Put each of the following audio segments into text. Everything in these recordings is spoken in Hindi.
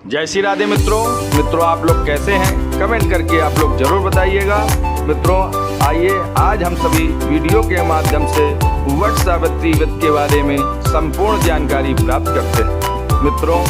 जय श्री राधे मित्रों आप लोग कैसे हैं? कमेंट करके आप लोग ज़रूर बताइएगा। मित्रों आइए आज हम सभी वीडियो के माध्यम से वट सावित्री व्रत के बारे में संपूर्ण जानकारी प्राप्त करते हैं। मित्रों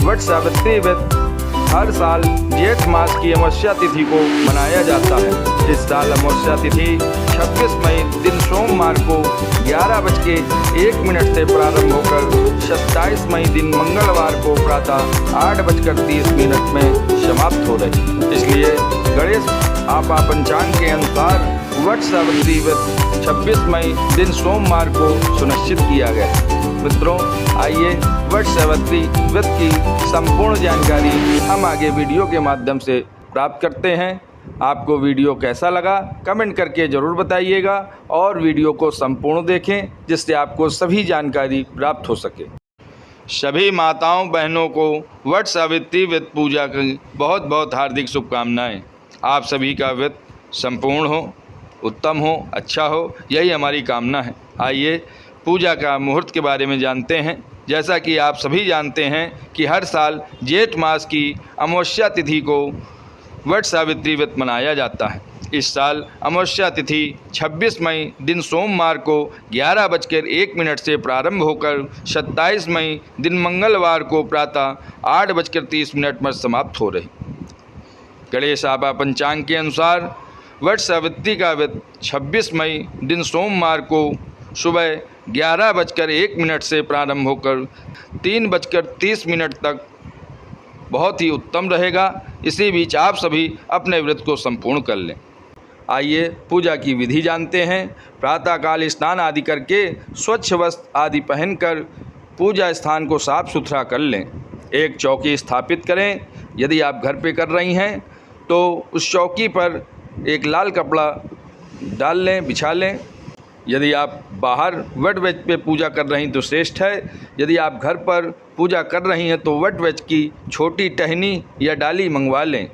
वट सावित्री व्रत हर साल जेठ मास की अमावस्या तिथि को मनाया जाता है। इस साल अमावस्या तिथि 26 मई दिन सोमवार को 11:01 से प्रारंभ होकर 27 मई दिन मंगलवार को प्रातः 8:30 में समाप्त हो रही। इसलिए गणेश आपा पंचांग के अनुसार वट सावित्री व्रत 26 मई दिन सोमवार को सुनिश्चित किया गया। मित्रों आइए वट सावित्री व्रत की संपूर्ण जानकारी हम आगे वीडियो के माध्यम से प्राप्त करते हैं। आपको वीडियो कैसा लगा कमेंट करके ज़रूर बताइएगा और वीडियो को संपूर्ण देखें जिससे आपको सभी जानकारी प्राप्त हो सके। सभी माताओं बहनों को वट सावित्री व्रत पूजा की बहुत बहुत हार्दिक शुभकामनाएं। आप सभी का व्रत संपूर्ण हो, उत्तम हो, अच्छा हो, यही हमारी कामना है। आइए पूजा का मुहूर्त के बारे में जानते हैं। जैसा कि आप सभी जानते हैं कि हर साल जेठ मास की अमावस्या तिथि को वट सावित्री व्रत मनाया जाता है। इस साल अमावस्या तिथि 26 मई दिन सोमवार को 11:01 से प्रारंभ होकर 27 मई दिन मंगलवार को प्रातः 8:30 पर समाप्त हो रही। गणेश आपा पंचांग के अनुसार वट सावित्री का व्रत 26 मई दिन सोमवार को सुबह 11:01 से प्रारंभ होकर 3:30 तक बहुत ही उत्तम रहेगा। इसी बीच आप सभी अपने व्रत को संपूर्ण कर लें। आइए पूजा की विधि जानते हैं। प्रातःकाल स्नान आदि करके स्वच्छ वस्त्र आदि पहनकर पूजा स्थान को साफ सुथरा कर लें। एक चौकी स्थापित करें। यदि आप घर पे कर रही हैं तो उस चौकी पर एक लाल कपड़ा डाल लें, बिछा लें। यदि आप बाहर वट वृक्ष पे पूजा कर रही तो श्रेष्ठ है। यदि आप घर पर पूजा कर रही हैं तो वट वृक्ष की छोटी टहनी या डाली मंगवा लें।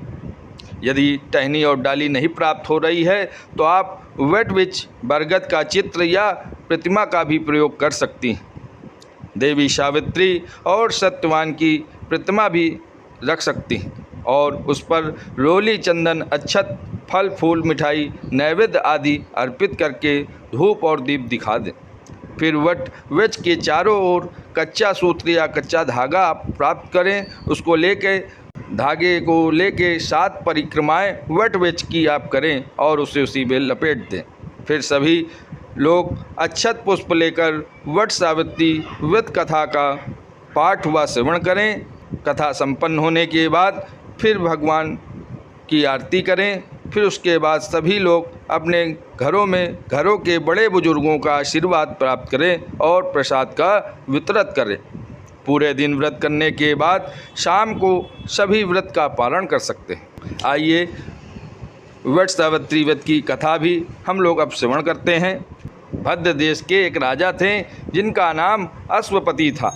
यदि टहनी और डाली नहीं प्राप्त हो रही है तो आप वट वृक्ष बरगद का चित्र या प्रतिमा का भी प्रयोग कर सकती हैं। देवी सावित्री और सत्यवान की प्रतिमा भी रख सकती हैं और उस पर रोली, चंदन, अक्षत, फल फूल, मिठाई, नैवेद्य आदि अर्पित करके धूप और दीप दिखा दें। फिर वट वृक्ष के चारों ओर कच्चा सूत्र या कच्चा धागा आप प्राप्त करें। उसको लेके धागे को लेके 7 परिक्रमाएं वट वृक्ष की आप करें और उसे उसी में लपेट दें। फिर सभी लोग अक्षत पुष्प लेकर वट सावित्री व्रत कथा का पाठ व श्रवण करें। कथा संपन्न होने के बाद फिर भगवान की आरती करें। फिर उसके बाद सभी लोग अपने घरों के बड़े बुजुर्गों का आशीर्वाद प्राप्त करें और प्रसाद का वितरण करें। पूरे दिन व्रत करने के बाद शाम को सभी व्रत का पालन कर सकते हैं। आइए वट सावित्री व्रत की कथा भी हम लोग अब श्रवण करते हैं। भद्र देश के एक राजा थे जिनका नाम अश्वपति था।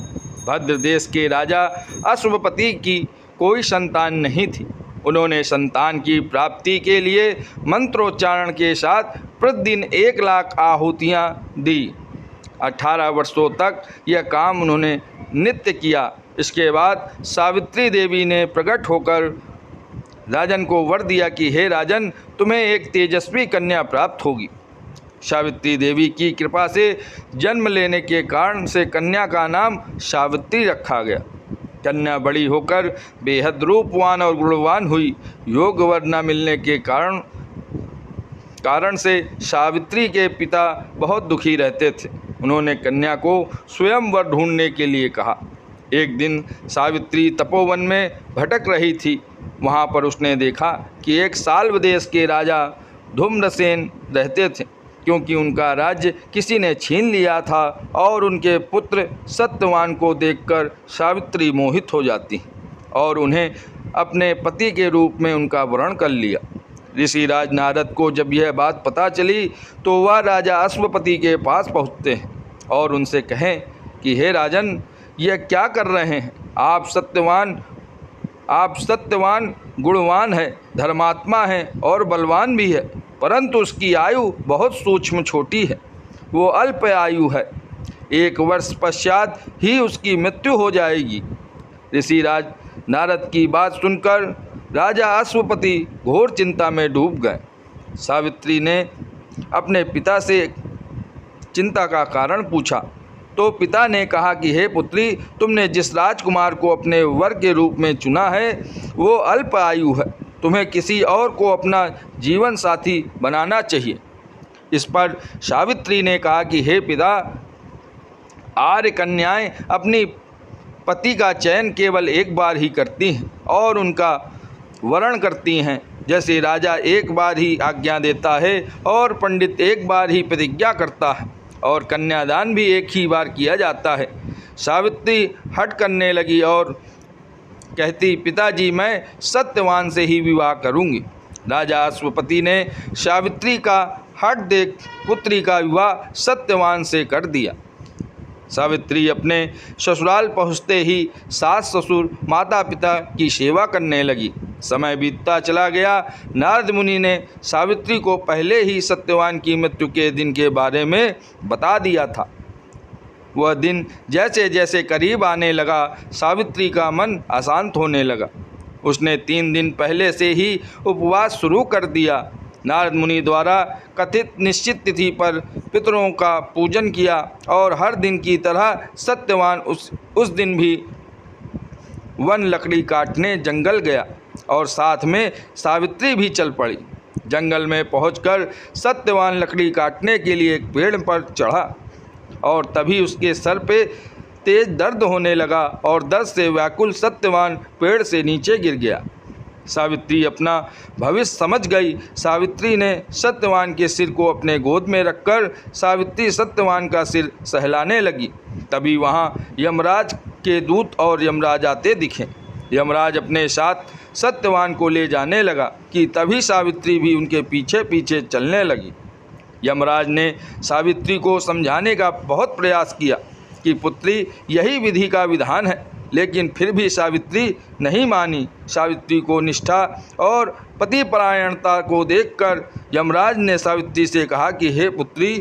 भद्र देश के राजा अश्वपति की कोई संतान नहीं थी। उन्होंने संतान की प्राप्ति के लिए मंत्रोच्चारण के साथ प्रतिदिन 1 लाख आहुतियाँ दी। 18 वर्षों तक यह काम उन्होंने नित्य किया। इसके बाद सावित्री देवी ने प्रकट होकर राजन को वर दिया कि हे राजन, तुम्हें एक तेजस्वी कन्या प्राप्त होगी। सावित्री देवी की कृपा से जन्म लेने के कारण से कन्या का नाम सावित्री रखा गया। कन्या बड़ी होकर बेहद रूपवान और गुणवान हुई। योग वर न मिलने के कारण से सावित्री के पिता बहुत दुखी रहते थे। उन्होंने कन्या को स्वयं वर ढूंढने के लिए कहा। एक दिन सावित्री तपोवन में भटक रही थी। वहाँ पर उसने देखा कि एक साल्व देश के राजा धूम्रसेन रहते थे। क्योंकि उनका राज्य किसी ने छीन लिया था और उनके पुत्र सत्यवान को देखकर सावित्री मोहित हो जाती और उन्हें अपने पति के रूप में उनका वरण कर लिया। ऋषिराज नारद को जब यह बात पता चली तो वह राजा अश्वपति के पास पहुँचते हैं और उनसे कहें कि हे राजन, यह क्या कर रहे हैं? आप सत्यवान गुणवान है, धर्मात्मा है और बलवान भी है, परंतु उसकी आयु बहुत सूक्ष्म छोटी है। वो अल्प आयु है। 1 वर्ष पश्चात ही उसकी मृत्यु हो जाएगी। ऋषिराज नारद की बात सुनकर राजा अश्वपति घोर चिंता में डूब गए। सावित्री ने अपने पिता से चिंता का कारण पूछा तो पिता ने कहा कि हे पुत्री, तुमने जिस राजकुमार को अपने वर के रूप में चुना है वो अल्प आयु है। तुम्हें किसी और को अपना जीवन साथी बनाना चाहिए। इस पर सावित्री ने कहा कि हे पिता, आर्य कन्याएं अपनी पति का चयन केवल एक बार ही करती हैं और उनका वरण करती हैं। जैसे राजा एक बार ही आज्ञा देता है और पंडित एक बार ही प्रतिज्ञा करता है और कन्यादान भी एक ही बार किया जाता है। सावित्री हट करने लगी और कहती, पिताजी, मैं सत्यवान से ही विवाह करूंगी। राजा अश्वपति ने सावित्री का हट देख पुत्री का विवाह सत्यवान से कर दिया। सावित्री अपने ससुराल पहुँचते ही सास ससुर माता पिता की सेवा करने लगी। समय बीतता चला गया। नारद मुनि ने सावित्री को पहले ही सत्यवान की मृत्यु के दिन के बारे में बता दिया था। वह दिन जैसे जैसे करीब आने लगा, सावित्री का मन अशांत होने लगा। उसने 3 दिन पहले से ही उपवास शुरू कर दिया। नारद मुनि द्वारा कथित निश्चित तिथि पर पितरों का पूजन किया और हर दिन की तरह सत्यवान उस दिन भी वन लकड़ी काटने जंगल गया और साथ में सावित्री भी चल पड़ी। जंगल में पहुंचकर सत्यवान लकड़ी काटने के लिए एक पेड़ पर चढ़ा और तभी उसके सर पे तेज दर्द होने लगा और दर्द से व्याकुल सत्यवान पेड़ से नीचे गिर गया। सावित्री अपना भविष्य समझ गई। सावित्री ने सत्यवान के सिर को अपने गोद में रखकर सावित्री सत्यवान का सिर सहलाने लगी। तभी वहाँ यमराज के दूत और यमराज आते दिखे। यमराज अपने साथ सत्यवान को ले जाने लगा कि तभी सावित्री भी उनके पीछे पीछे चलने लगी। यमराज ने सावित्री को समझाने का बहुत प्रयास किया कि पुत्री, यही विधि का विधान है, लेकिन फिर भी सावित्री नहीं मानी। सावित्री को निष्ठा और पतिपरायणता को देखकर यमराज ने सावित्री से कहा कि हे पुत्री,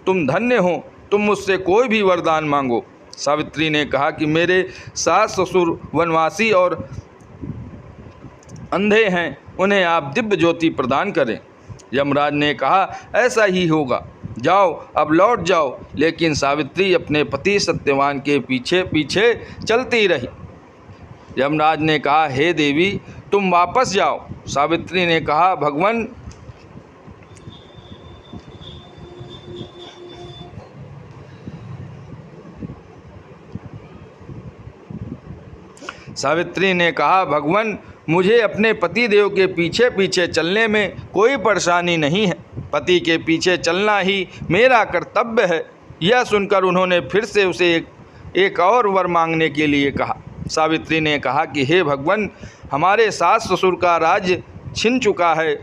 तुम धन्य हो, तुम मुझसे कोई भी वरदान मांगो। सावित्री ने कहा कि मेरे सास ससुर वनवासी और अंधे हैं, उन्हें आप दिव्य ज्योति प्रदान करें। यमराज ने कहा, ऐसा ही होगा, जाओ अब लौट जाओ। लेकिन सावित्री अपने पति सत्यवान के पीछे पीछे चलती रही। यमराज ने कहा, हे देवी, तुम वापस जाओ। सावित्री ने कहा, भगवान, सावित्री ने कहा, भगवान, मुझे अपने पति देव के पीछे पीछे चलने में कोई परेशानी नहीं है। पति के पीछे चलना ही मेरा कर्तव्य है। यह सुनकर उन्होंने फिर से उसे एक और वर मांगने के लिए कहा। सावित्री ने कहा कि हे भगवान, हमारे सास ससुर का राज्य छिन चुका है,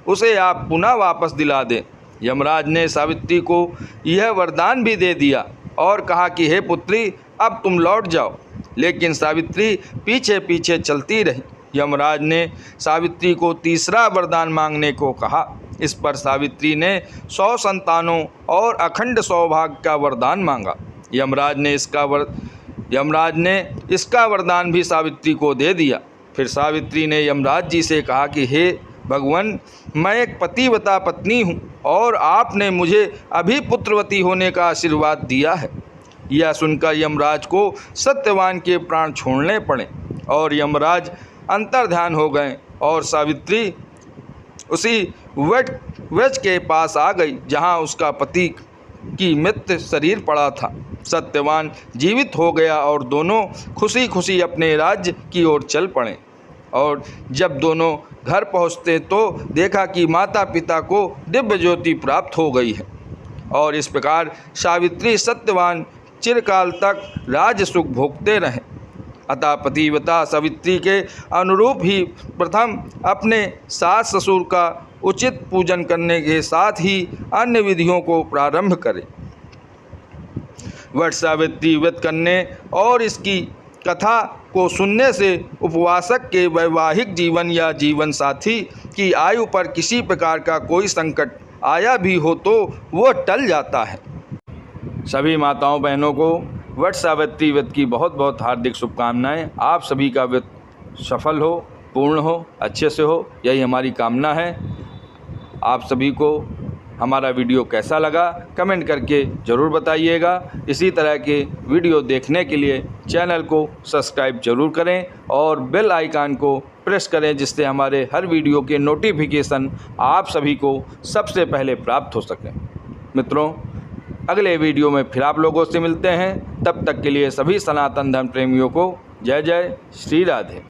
उसे आप पुनः वापस दिला दें। यमराज ने सावित्री को यह वरदान भी दे दिया और कहा कि हे पुत्री, अब तुम लौट जाओ। लेकिन सावित्री पीछे पीछे चलती रही। यमराज ने सावित्री को तीसरा वरदान मांगने को कहा। इस पर सावित्री ने 100 संतानों और अखंड सौभाग्य का वरदान मांगा। यमराज ने इसका वरदान भी सावित्री को दे दिया। फिर सावित्री ने यमराज जी से कहा कि हे भगवान, मैं एक पतिव्रता पत्नी हूँ और आपने मुझे अभी पुत्रवती होने का आशीर्वाद दिया है। यह सुनकर यमराज को सत्यवान के प्राण छोड़ने पड़े और यमराज अंतर्ध्यान हो गए और सावित्री उसी वृक्ष के पास आ गई जहाँ उसका पति की मृत शरीर पड़ा था। सत्यवान जीवित हो गया और दोनों खुशी खुशी अपने राज्य की ओर चल पड़े। और जब दोनों घर पहुँचते तो देखा कि माता पिता को दिव्य ज्योति प्राप्त हो गई है। और इस प्रकार सावित्री सत्यवान चिरकाल तक राज सुख भोगते रहे। अतः पतिव्रता सावित्री के अनुरूप ही प्रथम अपने सास ससुर का उचित पूजन करने के साथ ही अन्य विधियों को प्रारंभ करें। वट सावित्री व्रत करने और इसकी कथा को सुनने से उपवासक के वैवाहिक जीवन या जीवन साथी की आयु पर किसी प्रकार का कोई संकट आया भी हो तो वह टल जाता है। सभी माताओं बहनों को वट सावित्री व्रत की बहुत बहुत हार्दिक शुभकामनाएं। आप सभी का व्रत सफल हो, पूर्ण हो, अच्छे से हो, यही हमारी कामना है। आप सभी को हमारा वीडियो कैसा लगा कमेंट करके ज़रूर बताइएगा। इसी तरह के वीडियो देखने के लिए चैनल को सब्सक्राइब जरूर करें और बेल आइकन को प्रेस करें, जिससे हमारे हर वीडियो के नोटिफिकेशन आप सभी को सबसे पहले प्राप्त हो सकें। मित्रों, अगले वीडियो में फिर आप लोगों से मिलते हैं। तब तक के लिए सभी सनातन धर्म प्रेमियों को जय जय श्री राधे।